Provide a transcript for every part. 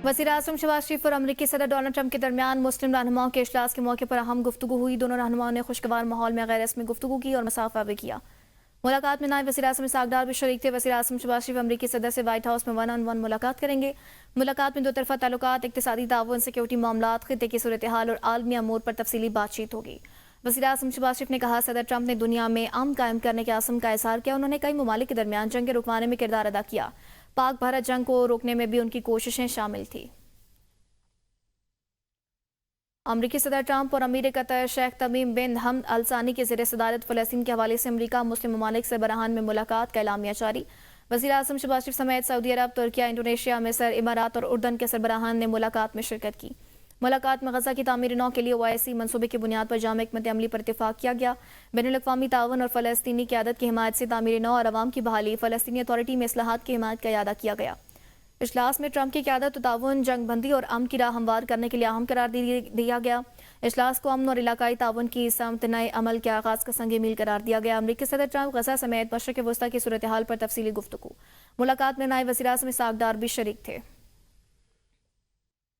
वज़ीर-ए-आज़म शहबाज शरीफ और अमरीकी सदर डोनाल्ड ट्रंप के दरमियान मुस्लिम रहनुमाओं के इजलास के मौके पर अहम गुफ्तगू हुई। दोनों रहनुमाओं ने खुशगवार माहौल में गैर रस्मी गुफ्तगू की और मसाफा भी किया। मुलाकात में नायब वज़ीर-ए-आज़म इसहाक डार भी शरीक थे। वज़ीर-ए-आज़म शहबाज शरीफ अमरीकी सदर से व्हाइट हाउस में वन ऑन वन मुलाकात करेंगे। मुलाकात में दो तरफा ताल्लुकात, इक़्तिसादी ताउन, सिक्योरिटी मामलात, खित्ते की सूरत हाल और आलमी अमूर पर तफसीली बातचीत होगी। वज़ीर-ए-आज़म शहबाज शरीफ ने कहा, सदर ट्रंप ने दुनिया में अमन कायम करने के आज़म का इज़हार किया। उन्होंने कई ममालिक के दरमियान जंग रुकवाने में किरदार अदा किया। पाक भारत जंग को रोकने में भी उनकी कोशिशें शामिल थी। अमरीकी सदर ट्रंप और अमीर कतर शेख तमीम बिन हमद अल सानी के ज़ेर सदारत फ़लस्तीन के हवाले से अमरीका मुस्लिम ममालिक सरबराहान में मुलाकात का एलामिया जारी। वज़ीर-ए-आज़म शहबाज शरीफ समेत सऊदी अरब, तुर्किया, इंडोनेशिया, मिस्र, इमारात और उर्दन के सरबराहान ने मुलाकात में शिरकत की। मुलाकात में गजा की तामीर नौ के लिए ओआईसी मनसूबे की बुनियाद पर जाम हिकमत अमली पर इत्तेफाक किया गया। बैनुल-अक़वामी ताउन और फ़लस्तीनी क़यादत की हिमायत से तामीर नौ और अवाम की बहाली, फ़लस्तीनी अथॉरिटी में इस्लाहात की हिमायत का इयादा किया गया। इजलास में ट्रंप की क़यादत ताउन, जंग बंदी और अमन की राह हमवार करने के लिए अहम करार दिया गया। इजलास को अमन और इलाकाई ताउन की समत नए अमल के आगाज़ का संग मील करार दिया गया। अमरीकी सदर ट्रंप गजा समेत मशरिक़ वस्ता की सूरत हाल पर तफसीली गुफ्तगू। मुलाकात में नायब वज़ीर-ए-आज़म इसहाक डार भी शरीक थे।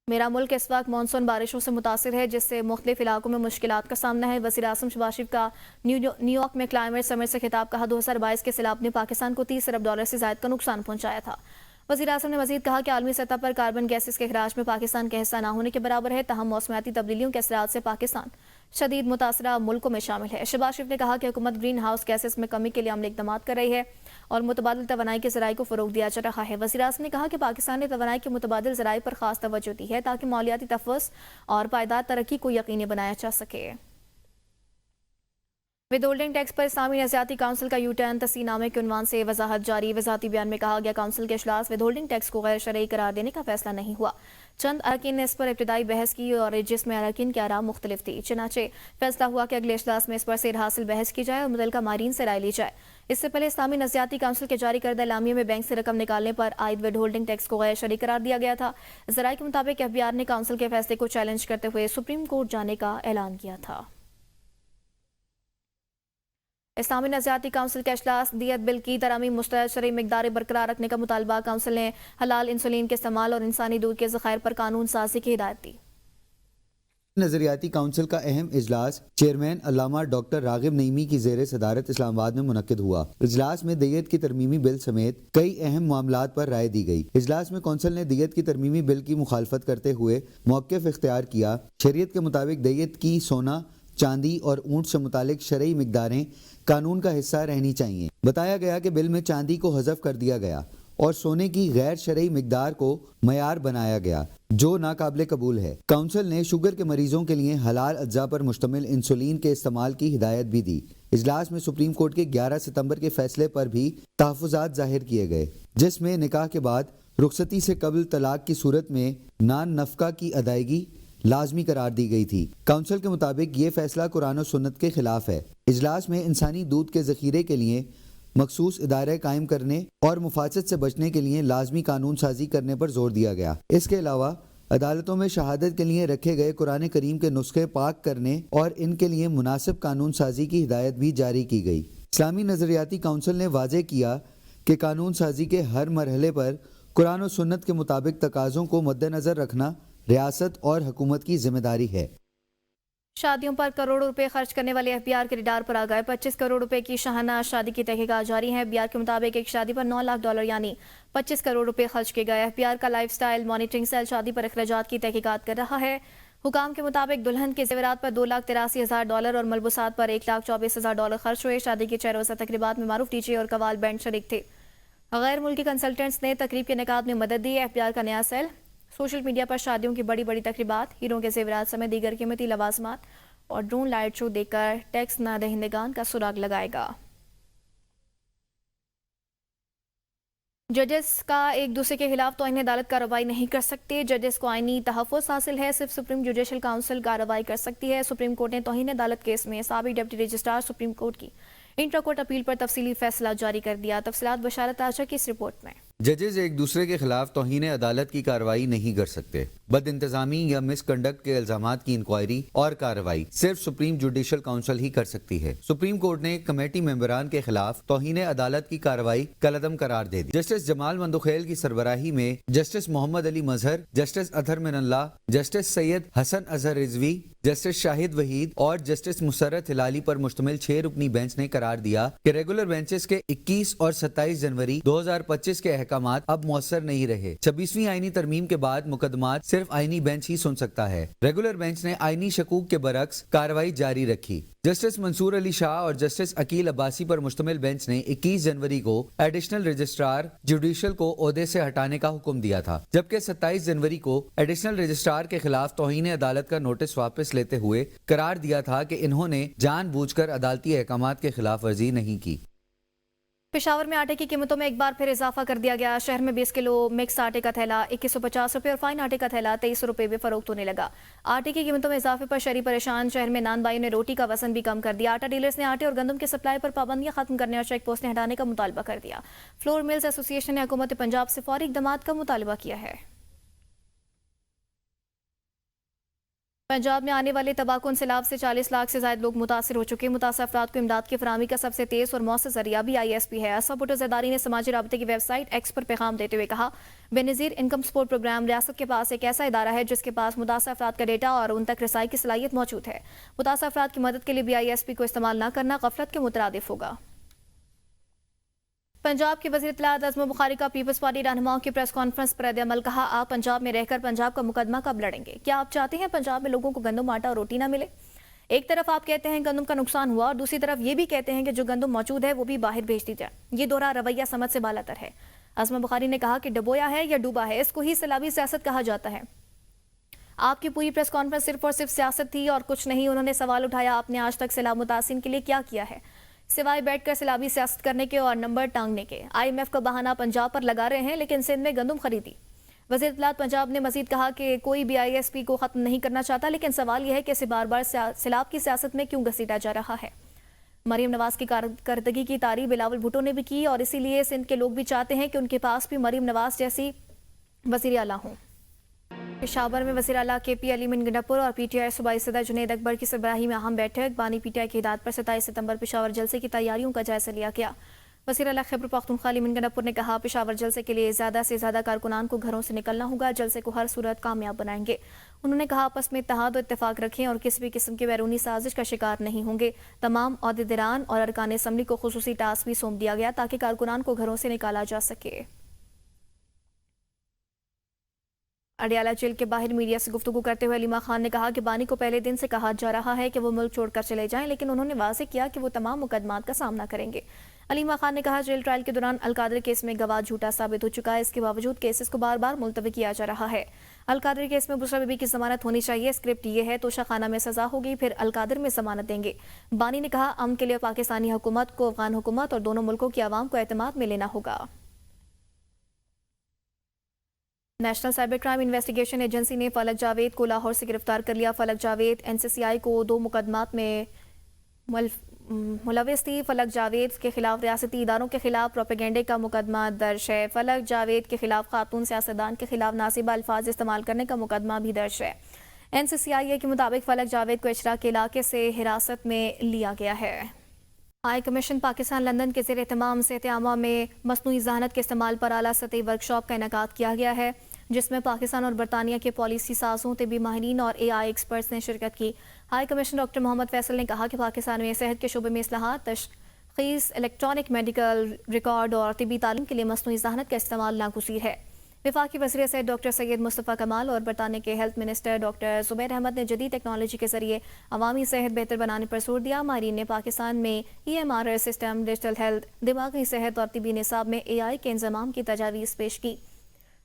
मेरा मुल्क इस वक्त मानसून बारिशों से मुतासिर है, जिससे मुख्तलिफ इलाकों में मुश्किलात का सामना है। वज़ीर-ए-आज़म शहबाज शरीफ का न्यूयॉर्क में क्लाइमेट समिट से खिताब कहा, 2022 के सैलाब ने पाकिस्तान को $30 अरब से ज़ायद का नुकसान पहुंचाया था। वज़ीर-ए-आज़म ने मज़ीद कहा कि आलमी सतह पर कार्बन गैसेस के अखराज में पाकिस्तान का हिस्सा न होने के बराबर है, तहम मौसमियाती तब्दीलियों के असरात से पाकिस्तान शदीद मुतासरा मुल्कों में शामिल है। शहबाज शरीफ ने कहा कि हुकूमत ग्रीन हाउस गैसेस में कमी के लिए अमली इक़दामात कर रही है और मुतबादिल तवानाई के ज़राए को फ़रोग़ दिया जा रहा है। वज़ीर-ए-आज़म ने कहा कि पाकिस्तान ने तवानाई के मुतबादिल ज़राए पर ख़ास तवज्जो दी है ताकि मालियाती तफ़व्वुज़ और पायदार तरक्की को यकीनी बनाया जा सके। विदहोल्डिंग टैक्स पर इस्लामी नज़रियाती काउंसिल का यूटर्न, तस्नीनामे के उन्वान से वजाहत जारी। वजाहती बयान में कहा गया, काउंसिल के इजलास विदहोल्डिंग टैक्स को गैर शरई करार देने का फैसला नहीं हुआ। चंद अरकान ने इस पर इब्तिदाई बहस की और जिसमें अरकान की आरा मुख्तलिफ थी। चनाचे फैसला हुआ कि अगले इजलास में इस पर सेर हासिल बहस की जाए और मुतल्लिका माहिरीन से राय ली जाए। इससे पहले इस्लामी नज़रियाती काउंसिल के जारी करदा एलामिया में बैंक से रकम निकालने पर आयद विदहोल्डिंग टैक्स को गैर शरई करार दिया गया था। ज़राए के मुताबिक एफबीआर ने काउंसिल के फैसले को चैलेंज करते हुए सुप्रीम कोर्ट जाने का ऐलान किया था। इस्लामी नज़रियाती काउंसिल का इजलास, दियत बिल की तरमीम, मुस्तरद शरई मिक़दारें बरकरार रखने का मुतालबा। काउंसिल ने हलाल इंसुलिन के इस्तेमाल और इंसानी दूध के ज़खायर पर कानून साजी की हिदायत दी। नज़रियाती काउंसिल का अहम इजलास चेयरमैन अल्लामा डॉक्टर रागिब नईमी की ज़ेर सदारत इस्लामाबाद में मुनक्किद हुआ। इजलास में दियत की तरमीमी बिल समेत कई अहम मामलात पर राय दी गई। इजलास में कौंसिल ने दियत की तरमीमी बिल की मुखालफत करते हुए मौक़िफ़ इख्तियार किया। शरीयत के मुताबिक दियत की सोना, चांदी और ऊँट से मुतालिक शरई मिक़दारें कानून का हिस्सा रहनी चाहिए। बताया गया कि बिल में चांदी को हज़फ कर दिया गया और सोने की गैर शरई मिक़दार को मयार बनाया गया, जो नाकाबिले कबूल है। काउंसिल ने शुगर के मरीजों के लिए हलाल अज्जा पर मुश्तमिल इंसुलिन के इस्तेमाल की हिदायत भी दी। इजलास में सुप्रीम कोर्ट के 11 सितंबर के फैसले पर भी तहफ़्फ़ुज़ात ज़ाहिर किए गए, जिसमें निकाह के बाद रुखसती से कबल तलाक की सूरत में नान नफ़का की अदायगी लाजमी करार दी गई थी। काउंसिल के मुताबिक ये फैसला कुरान और सुन्नत के खिलाफ है। इजलास में इंसानी दूध के ज़ख़ीरे के लिए मखसूस इदारे कायम करने और मुफासत से बचने के लिए लाजमी कानून साजी करने पर जोर दिया गया। इसके अलावा अदालतों में शहादत के लिए रखे गए कुरान करीम के नुस्खे पाक करने और इनके लिए मुनासिब कानून साजी की हिदायत भी जारी की गई। इस्लामी नज़रियाती काउंसिल ने वाज़ेह किया कि कानून साजी के हर मरहले पर कुरान और सुन्नत के मुताबिक तकाज़ों को मद्देनज़र रखना रियासत और हुकूमत की जिम्मेदारी है। शादियों पर करोड़ों रुपए खर्च करने वाले एफबीआर के रडार पर आ गए। 25 करोड़ रुपए की शाहाना शादी की तहकीकात जारी है। एफबीआर के मुताबिक एक शादी पर $9 लाख यानी 25 करोड़ रुपए खर्च किए गए। एफबीआर का लाइफस्टाइल मॉनिटरिंग सेल शादी पर अखराजात की तहकीकात कर रहा है। हुकाम के मुताबिक दुल्हन के ज़ेवरात पर $2,83,000 और मलबूसात पर $1,24,000 खर्च हुए। शादी की 4 रोज़ा तकरीबात में मारूफ डीजे और कवाल बैंड शरीक थे। गैर मुल्की कंसल्टेंट्स ने तकरीब के इनेकाद में मदद दी। एफबीआर का नया सेल सोशल मीडिया पर शादियों की बड़ी बड़ी तकरीबात, हीरों के ज़ेवरात समेत दीगर कीमती लवाजमात और ड्रोन लाइट शो देकर टैक्स न दहिंदगान का सुराग लगाएगा। जजेस का एक दूसरे के खिलाफ तौहीन अदालत कार्रवाई नहीं कर सकते। जजेस को आईनी तहफ़्फ़ुज़ हासिल है, सिर्फ सुप्रीम जुडिशल काउंसिल कार्रवाई कर सकती है। सुप्रीम कोर्ट ने तौहीन अदालत केस में साबिक डिप्टी रजिस्ट्रार सुप्रीम कोर्ट की इंट्रा कोर्ट अपील पर तफसीली फैसला जारी कर दिया। तफसीलात बशारत आशा की इस रिपोर्ट में। जजेस एक दूसरे के खिलाफ तौहीन अदालत की कार्रवाई नहीं कर सकते। बद इंतजामी या मिस कंडक्ट के इल्जामात की इंक्वायरी और कार्रवाई सिर्फ सुप्रीम जुडिशल काउंसिल ही कर सकती है। सुप्रीम कोर्ट ने कमेटी मेंबरान के खिलाफ तौहीन अदालत की कार्रवाई कलअदम करार दे दी। जस्टिस जमाल मंदुखेल की सरबराही में justice Mohammad Ali Mazhar, justice Athar Minallah, justice Syed Hasan Azhar Rizvi, justice Shahid Waheed और जस्टिस मुसर्रत हिलाली पर मुश्तमिल 6 रुकनी बेंच ने करार दिया कि रेगुलर बेंचेस के 21 और 27 जनवरी 2025 के अहकामात अब मौसर नहीं रहे। 26वीं आईनी तरमीम के बाद मुकदमात सिर्फ आईनी बेंच ही सुन सकता है। रेगुलर बेंच ने आईनी शकूक के बरक्स कार्रवाई जारी रखी। जस्टिस मंसूर अली शाह और जस्टिस अकील अब्बासी पर मुश्तमिल बेंच ने 21 जनवरी को एडिशनल रजिस्ट्रार जुडिशल को ओहदे से हटाने का हुक्म दिया था, जबकि 27 जनवरी को एडिशनल रजिस्ट्रार के खिलाफ तौहीन अदालत का नोटिस वापस लेते हुए करार दिया था कि इन्होंने जानबूझकर अदालती अहकामात के खिलाफ वर्जी नहीं की। पेशावर में आटे की कीमतों में एक बार फिर इजाफा कर दिया गया। शहर में 20 किलो मिक्स आटे का थैला 2150 रुपये और फाइन आटे का थैला 23 रुपये में फरोख्त होने लगा। आटे की कीमतों में इजाफे पर शहरी परेशान। शहर में नान बाइयों ने रोटी का वजन भी कम कर दिया। आटा डीलर्स ने आटे और गंदम की सप्लाई पर पाबंदियां खत्म करने और चेक पोस्टें हटाने का मुतालबा कर दिया। फ्लोर मिल्स एसोसिएशन ने हुकूमत पंजाब से फौरी इक़दामात का मुतालबा किया है। पंजाब में आने वाले तबाहकुन सैलाब से 40 लाख से ज्यादा लोग मुतासर हो चुके हैं। मुतासर अफराद को इमदाद की फराहमी का सबसे तेज और मौसर जरिया BISP है। असफ़ भुट्टो ज़रदारी ने समाजी राबते की वेबसाइट एक्स पर पैगाम देते हुए कहा, बेनज़ीर इनकम सपोर्ट प्रोग्राम रियासत के पास एक ऐसा इदारा है जिसके पास मुतासर अफराद का डेटा और उन तक रसाई की सलाहियत मौजूद है। मुतासर अफराद की मदद के लिए BISP को इस्तेमाल न करना गफलत के मुतरादिफ होगा। पंजाब के वज़ीर इत्तलात अज़म बुखारी का पीपल्स पार्टी रहनुमाओं की प्रेस कॉन्फ्रेंस पर रद्द-ए-अमल। कहा, आप पंजाब में रहकर पंजाब का मुकदमा कब लड़ेंगे? क्या आप चाहते हैं पंजाब में लोगों को गंदम, आटा और रोटी ना मिले? एक तरफ आप कहते हैं गंदम का नुकसान हुआ और दूसरी तरफ ये भी कहते हैं कि जो गंदम मौजूद है वो भी बाहर भेज दी जाए। ये दोहरा रवैया समझ से बालातर है। अज़म बुखारी ने कहा कि डबोया है या डूबा है, इसको ही सैलाबी सियासत कहा जाता है। आपकी पूरी प्रेस कॉन्फ्रेंस सिर्फ और सिर्फ सियासत थी और कुछ नहीं। उन्होंने सवाल उठाया, आपने आज तक सैलाब मुतासिन के लिए क्या किया है सिवाय बैठकर सैलाबी सियासत करने के और नंबर टांगने के? IMF का बहाना पंजाब पर लगा रहे हैं, लेकिन सिंध में गंदम खरीदी। वज़ीर इत्तलात पंजाब ने मजीद कहा कि कोई BISP को खत्म नहीं करना चाहता, लेकिन सवाल यह है कि इसे बार बार सैलाब की सियासत में क्यों घसीटा जा रहा है। मरीम नवाज की कारकर्दगी की तारीफ बिलावल भुट्टो ने भी की और इसीलिए सिंध के लोग भी चाहते हैं कि उनके पास भी मरीम नवाज जैसी वज़ीर आला हों। पेशावर में वज़ीर आला KP अली गंडापुर और PTI सूबाई सदर जुनैद अकबर की सरबराही में अहम बैठक। बानी PTI की हिदायत पर 27 सितंबर पेशावर जलसे की तैयारियों का जायजा लिया गया। वज़ीर आला खैबर पख्तूनख्वा अली गंडापुर ने कहा, पेशावर जलसे के लिए ज़्यादा से ज़्यादा कारकुनान को घरों से निकलना होगा। जलसे को हर सूरत कामयाब बनाएंगे। उन्होंने कहा, आपस में इत्तेहाद और इत्तेफाक रखें और किसी भी किस्म की बैरूनी साजिश का शिकार नहीं होंगे। तमाम ओहदेदारान और अरकान असम्बली को खुसूसी टास्क भी सौंप दिया गया ताकि कारकुनान को घरों से निकाला जा सके। अडियाला जेल के बाहर मीडिया से गुफ्तगू करते हुए अलीमा खान ने कहा कि बानी को पहले दिन से कहा जा रहा है कि वो मुल्क छोड़कर चले जाएं, लेकिन उन्होंने वाज़ेह किया कि वो तमाम मुकदमात का सामना करेंगे। अलीमा खान ने कहा, जेल ट्रायल के दौरान अलकादरी केस में गवाह झूठा साबित हो चुका है। इसके बावजूद केसेस को बार बार मुलतवी किया जा रहा है। अलकादरी केस में बुशरा बीबी की जमानत होनी चाहिए। स्क्रिप्ट ये है, तोशा खाना में सजा होगी, फिर अलकादर में जमानत देंगे। बानी ने कहा, अमन के लिए पाकिस्तानी हुकूमत को अफगान हुकूमत और दोनों मुल्कों की आवाम को एतमाद में लेना होगा। National cyber crime investigation agency ने फलक जावेद को लाहौर से गिरफ्तार कर लिया। फलक जावेद NCCI को 2 मुकदमात में मुलविस थी। फलक जावेद के खिलाफ रियासती इदारों के खिलाफ प्रोपेगेंडे का मुकदमा दर्ज है। फलक जावेद के खिलाफ खातून सियासतदान के खिलाफ नासिबा अल्फाज इस्तेमाल करने का मुकदमा भी दर्ज है। NCCI के मुताबिक फलक जावेद को इचरा के इलाके से हिरासत में लिया गया है। हाई कमीशन पाकिस्तान लंदन के ज़ेर एहतमाम सेहत आमा में मसनूई ज़हानत के इस्तेमाल पर आला सतही वर्कशॉप का इनेकाद किया गया है, जिसमें पाकिस्तान और बरतानिया के पॉलिसी साजों, तिबी माहिरीन और AI एक्सपर्ट्स ने शिरकत की। High commission doctor Mohammad Faisal ने कहा कि पाकिस्तान में सेहत के शोबे में इस्लाहात, तशख़ीस, इलेक्ट्रॉनिक मेडिकल रिकॉर्ड और तिबी तालीम के लिए मसनूई ज़हानत का इस्तेमाल नागुज़ीर है। वफाकी वज़ीर सेहत डॉक्टर सैयद मुस्तफ़ा कमाल और बरतानिया के health minister doctor Zubair Ahmad ने जदीद टेक्नोलॉजी के जरिए अवामी सेहत बेहतर बनाने पर जोर दिया। माहिरीन ने पाकिस्तान में EMR सिस्टम, डिजिटल हेल्थ, दिमागी सेहत और तिबी निसाब में AI के इंज़माम की तजावीज़ पेश की।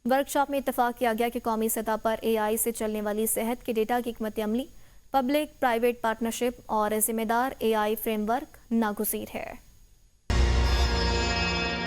वर्कशॉप में इत्तफाक किया गया कि कौमी सतह पर AI से चलने वाली सेहत के डेटा की हिकमत अमली, पब्लिक प्राइवेट पार्टनरशिप और जिम्मेदार AI फ्रेमवर्क नागुज़ीर है।